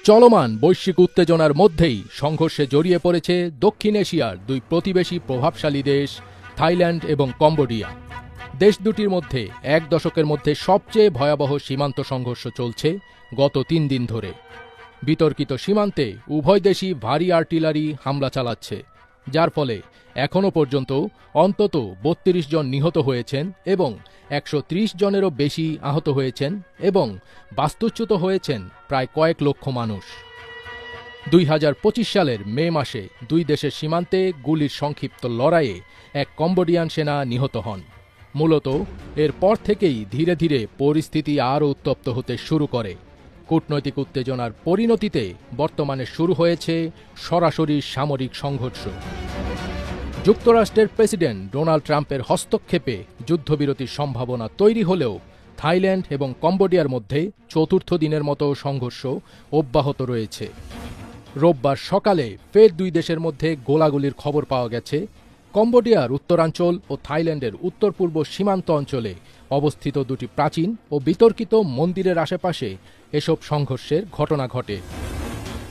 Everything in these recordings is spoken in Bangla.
চলমান বৈশ্বিক উত্তেজনার মধ্যেই সংঘর্ষে জড়িয়ে পড়েছে দক্ষিণ এশিয়ার দুই প্রতিবেশী প্রভাবশালী দেশ থাইল্যান্ড এবং কম্বোডিয়া। দেশ দুটির মধ্যে এক দশকের মধ্যে সবচেয়ে ভয়াবহ সীমান্ত সংঘর্ষ চলছে গত ৩ দিন ধরে। বিতর্কিত সীমান্তে উভয় দেশই ভারী আর্টিলারি হামলা চালাচ্ছে, যার ফলে এখনও পর্যন্ত অন্তত ৩২ জন নিহত হয়েছেন এবং ১৩০ জনেরও বেশি আহত হয়েছেন এবং বাস্তুচ্যুত হয়েছেন প্রায় কয়েক লক্ষ মানুষ। ২০২৫ সালের মে মাসে দুই দেশের সীমান্তে গুলির সংক্ষিপ্ত লড়াইয়ে এক কম্বোডিয়ান সেনা নিহত হন। মূলত এরপর থেকেই ধীরে ধীরে পরিস্থিতি আরও উত্তপ্ত হতে শুরু করে। কূটনৈতিক উত্তেজনার পরিণতিতে বর্তমানে শুরু হয়েছে সরাসরি সামরিক সংঘর্ষ। যুক্তরাষ্ট্রের প্রেসিডেন্ট ডোনাল্ড ট্রাম্পের হস্তক্ষেপে যুদ্ধবিরতির সম্ভাবনা তৈরি হলেও থাইল্যান্ড এবং কম্বোডিয়ার মধ্যে চতুর্থ দিনের মতো সংঘর্ষ অব্যাহত রয়েছে। রোববার সকালে ফের দুই দেশের মধ্যে গোলাগুলির খবর পাওয়া গেছে। কম্বোডিয়ার উত্তরাঞ্চল ও থাইল্যান্ডের উত্তর পূর্ব সীমান্ত অঞ্চলে অবস্থিত দুটি প্রাচীন ও বিতর্কিত মন্দিরের আশেপাশে এসব সংঘর্ষের ঘটনা ঘটে।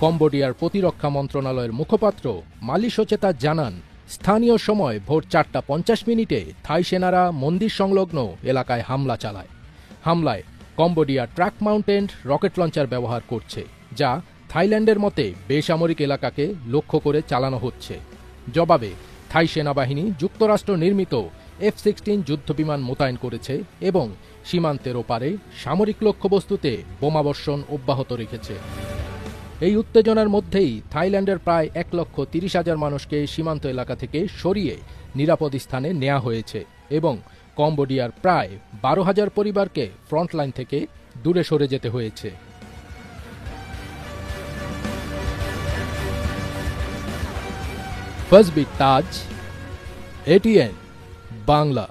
কম্বোডিয়ার প্রতিরক্ষা মন্ত্রণালয়ের মুখপাত্র মালিসোচেতা জানান, স্থানীয় সময় ভোর ৪:৫০ থাই সেনারা মন্দির সংলগ্ন এলাকায় হামলা চালায়। হামলায় Cambodia truck mounted rocket launcher ব্যবহার করছে, যা থাইল্যান্ডের মতে বেসামরিক এলাকাকে লক্ষ্য করে চালানো হচ্ছে। জবাবে থাই সেনাবাহিনী যুক্তরাষ্ট্র নির্মিত F-16 যুদ্ধবিমান মোতায়েন করেছে এবং সীমান্তের ওপারে সামরিক লক্ষ্যবস্তুতে বোমাবর্ষণ অব্যাহত রেখেছে। এই উত্তেজনার মধ্যেই থাইল্যান্ডের প্রায় ১,৩০,০০০ মানুষকে সীমান্ত এলাকা থেকে সরিয়ে নিরাপদ স্থানে নেওয়া হয়েছে এবং কম্বোডিয়ার প্রায় ১২,০০০ পরিবারকে ফ্রন্টলাইন থেকে দূরে সরে যেতে হয়েছে। ফজবি তাজ, ATN বাংলা।